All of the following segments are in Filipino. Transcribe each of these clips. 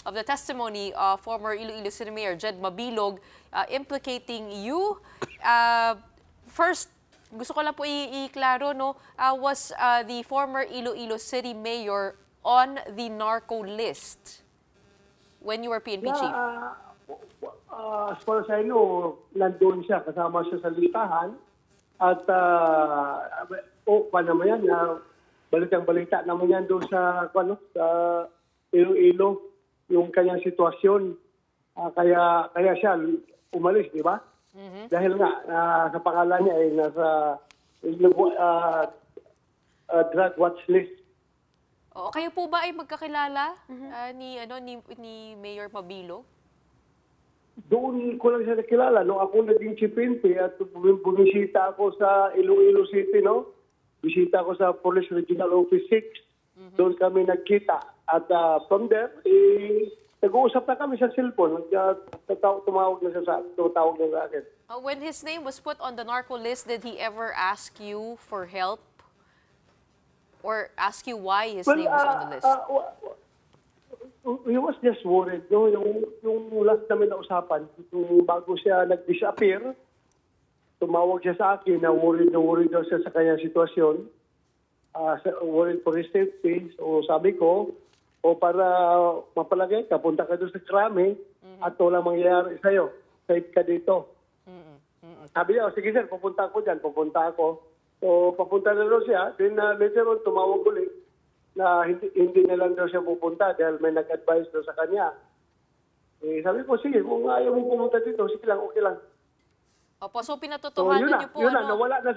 of the testimony of former Iloilo City Mayor Jed Mabilog implicating you. First, gusto ko lang po i-klaro, no, was the former Iloilo City Mayor on the narco list when you were PNP chief? As far as I know, nandun siya, kasama siya sa listahan. At, paano naman yan, balitang-balita naman yan doon sa Iloilo, yung kanyang sitwasyon. Kaya siya umalis, di ba? Dahil nga, sa pangalan niya ay nasa drug watch list. Oo, kayo po ba ay magkakilala ni Mayor Mabilog? Doon ko lang siya nakilala. Nung ako naging chief PNP at bumisita ako sa Iloilo City, no? Bisita ako sa Police Regional Office 6. Doon kami nagkita. At from there, nag-uusap na kami sa cellphone. Tumawag na sa akin. When his name was put on the narco list, did he ever ask you for help? Or ask you why his name was on the list? He was just worried. No? Yung last namin na usapan, bago siya nag-disappear, tumawag siya sa akin na worried daw siya sa kanyang sitwasyon. Worried for his safety. So sabi ko, para mapalagay ka, punta ka doon sa krami at walang mangyayari sa'yo. Safe ka dito. Sabi niya, sige sir, pupunta ako dyan, pupunta ako. So, papunta na daw siya. Then, later on, tumawag ulit na hindi na lang daw siya pupunta dahil may nag-advise daw sa kanya. Sabi ko, sige, kung ayaw mo pumunta dito, sige lang, okay lang. Opo, so pinatotohanan niyo po, nawala na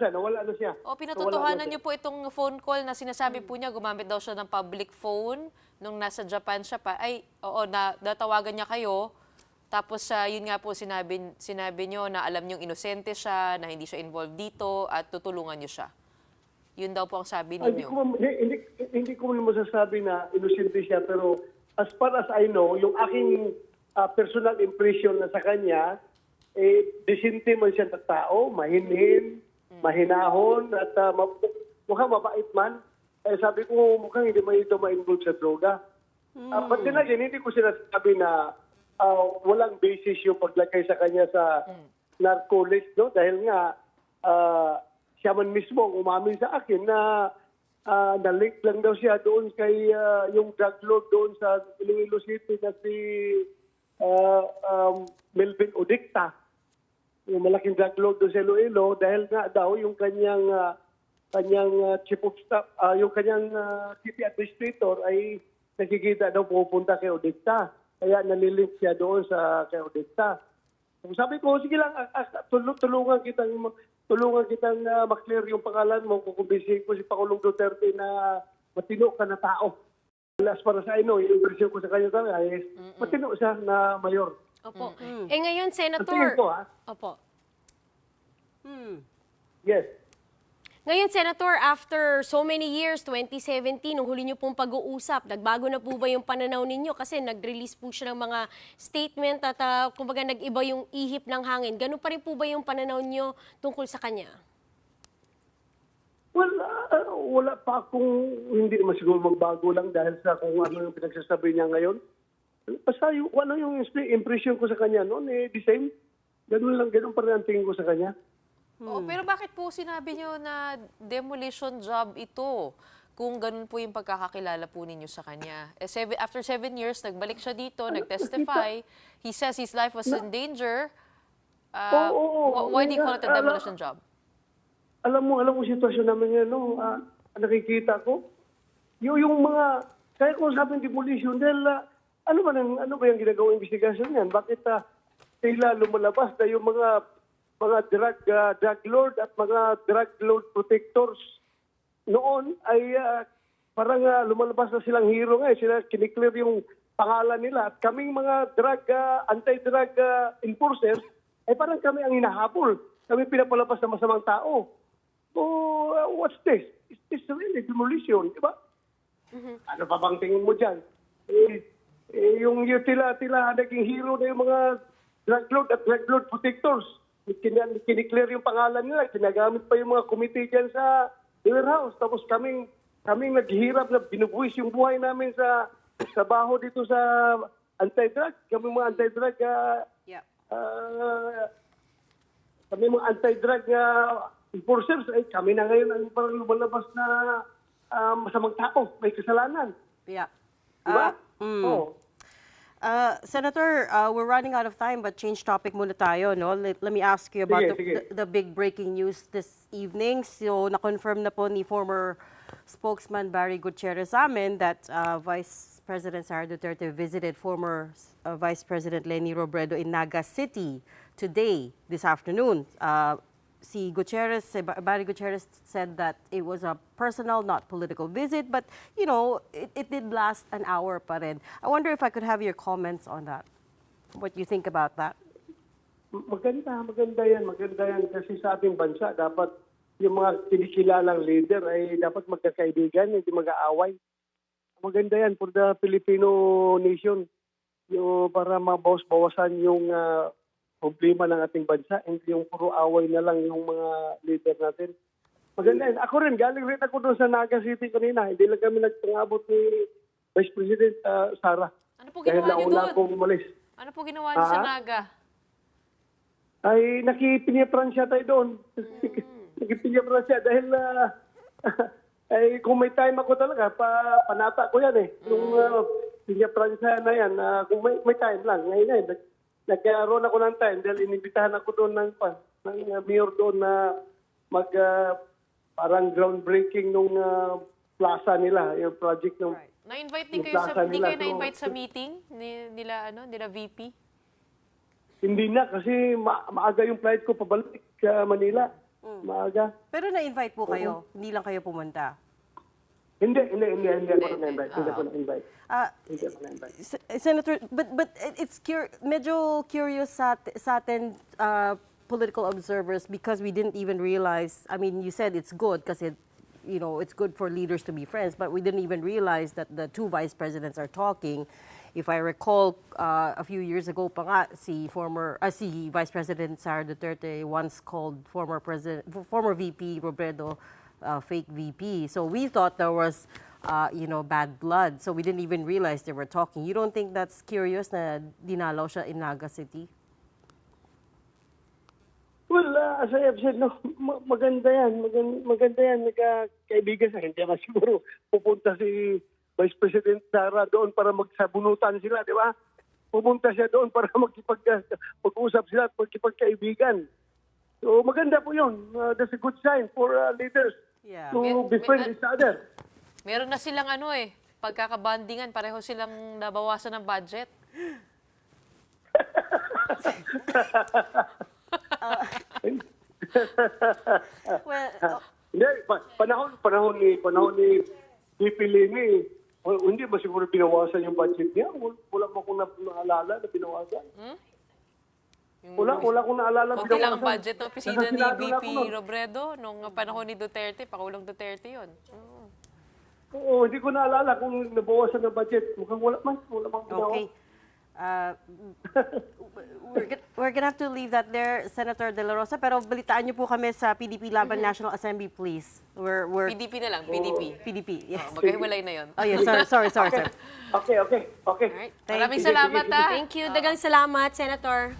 siya. O, pinatotohanan niyo po itong phone call na sinasabi po niya, gumamit daw siya ng public phone nung nasa Japan siya pa. Ay, oo, natawagan niya kayo. Tapos yun nga po sinabi niyo na alam niyong inosente siya, na hindi siya involved dito at tutulungan niyo siya. Yun daw po ang sabi ninyo. Hindi ko masasabi na inosente siya, pero as far as I know, yung aking personal impression na sa kanya, disente man siya na tao, mahinhin, mahinahon, at mukhang mabait man. Sabi ko, mukhang hindi man ito ma-involve sa droga. But then again, hindi ko sinasabi na walang basis yung paglagay sa kanya sa narco list, no? Dahil nga, siya man mismo ang umamin sa akin na na-link lang daw siya doon kay yung drug lord doon sa Iloilo City na si Melvin Odicta. Yung malaking drug lord doon sa Iloilo dahil nga daw yung kanyang chief of staff, yung kanyang city administrator ay nakikita daw pupunta kay Odicta. Kaya nalilink siya doon sa kay Odicta. So, sabi ko, sige lang, tulungan kitang maklear yung pangalan mo, kukumbisihin ko si Pangulong Duterte na matino ka na tao. As far as I know, yung impression ko sa kanya ay matino siya na mayor. Opo. Ngayon, Senator... Tingin ko, Opo. Yes. Ngayon, Senator, after so many years, 2017, nung huli niyo pong pag-uusap, nagbago na po ba yung pananaw ninyo? Kasi nag-release po siya ng mga statement at kumbaga nag-iba yung ihip ng hangin. Ganun pa rin po ba yung pananaw niyo tungkol sa kanya? Well, wala pa akong, hindi naman siguro magbago lang dahil sa kung ano yung pinagsasabi niya ngayon. Basta yung impression ko sa kanya noon, the same. Ganun pa rin ang tingin ko sa kanya. Pero bakit po sinabi niyo na demolition job ito kung ganun po yung pagkakakilala po ninyo sa kanya? After 7 years, nagbalik siya dito, nag-testify. He says his life was in danger. Why do you call it a demolition job? Alam mo sitwasyon namin ngayon, no? Nakikita ko. Yung mga, kaya kung sabing demolition, dahil ano ba yung ginagawang investigasyon yan? Bakit sila lumalabas na yung mga drug lord at mga drug lord protectors noon ay parang lumalabas na silang hero ngayon. Sila kiniklear yung pangalan nila. At kaming mga anti-drug enforcers ay parang kami ang hinahabol. Kami pinapalabas na masamang tao. So, what's this? Is this really demolition? Diba? Ano pa bang tingin mo dyan? Yung tila naging hero na yung mga drug lord at drug lord protectors. Kiniklear yung pangalan nila, kinagamit pa yung mga committee dyan sa warehouse. Tapos kaming naghihirap na binubuwis yung buhay namin sa baho dito sa anti-drug. Kami mga anti-drug, Yeah. kami mga anti-drug enforcers, ay kami na ngayon ang parang lumalabas na masamang tao, may kasalanan. Yeah. Diba? Oo. Senator, we're running out of time, but change topic muna tayo, no? Let me ask you about Sige. the big breaking news this evening. So, na-confirm na po ni former spokesman Barry Gutierrez sa amin that Vice President Sara Duterte visited former Vice President Leni Robredo in Naga City today, this afternoon. Barry Gutierrez said that it was a personal, not political visit, but, you know, it did last an hour pa rin. I wonder if I could have your comments on that. What you think about that? Maganda yan. Kasi sa ating bansa, dapat yung mga kinikilalang leader ay dapat magkakaibigan, hindi mag-aaway. Maganda yan for the Filipino nation. Yung, para mabawas-bawasan yung problema ng ating bansa, hindi yung puro away na lang yung mga leader natin. Maganda yan. Ako rin, galing rin ako doon sa Naga City kanina. Hindi lang kami nagpangabot ni Vice President Sara. Ano po Dahil ginawa niyo nauna doon? akong umalis. Ano po ginawa niyo sa Naga? Ay, nakipinipran siya tayo doon. Nakipinipran siya dahil ay, kung may time ako talaga, panata ko yan eh. Yung pinipran siya na yan, kung may time lang. Ngayon nagkaroon ako ng time dahil inibitahan ako doon ng mayor doon na parang groundbreaking nung plaza nila, yung project ng Na-invite din yung kayo plaza hindi nila. kayo na-invite sa meeting nila VP? Hindi na kasi maaga yung flight ko pabalik Manila. Maaga. Pero na-invite po kayo, hindi lang kayo pumunta. Hindi ako na-invite. Hindi ako na-invite. Senator, but it's medyo curious sa atin political observers because we didn't even realize, I mean, you said it's good kasi you know, it's good for leaders to be friends, but we didn't even realize that the two vice presidents are talking. If I recall, a few years ago pa nga, si Vice President Sara Duterte once called former VP Robredo fake VP. So we thought there was, bad blood. So we didn't even realize they were talking. You don't think that's curious na dinalaw siya in Naga City? Well, as I have said, no, maganda yan. Maganda yan. Nagkaibigan sa hindi naman siguro pupunta si Vice President Sara doon para magsabunutan sila, di ba? Pupunta siya doon para mag-usap sila at magkipagkaibigan. So maganda po yun. That's a good sign for leaders to befriend each other. Meron na silang pagkakabandingan, pareho silang nabawasan ng budget. Hindi, panahon ni VP Leni, hindi ba siguro binawasan yung budget niya? Wala mo akong naalala na binawasan. Wala akong naalala Kunti lang ang binawasan. budget ng opisina ni VP Robredo nung panahon ni Duterte, Pangulong Duterte yun. Oo, hindi ko naalala kung nabawasan ng budget. Mukhang wala mang binawa. Okay. We're gonna have to leave that there, Senator De La Rosa. Pero balitaan niyo po kami sa PDP Laban National Assembly, please. We're PDP na lang, PDP. PDP, yes. Magkahiwalay na yun. Oh, yes, sorry, sir. Okay. Alright. Maraming salamat, Thank you. Dagang salamat, Senator.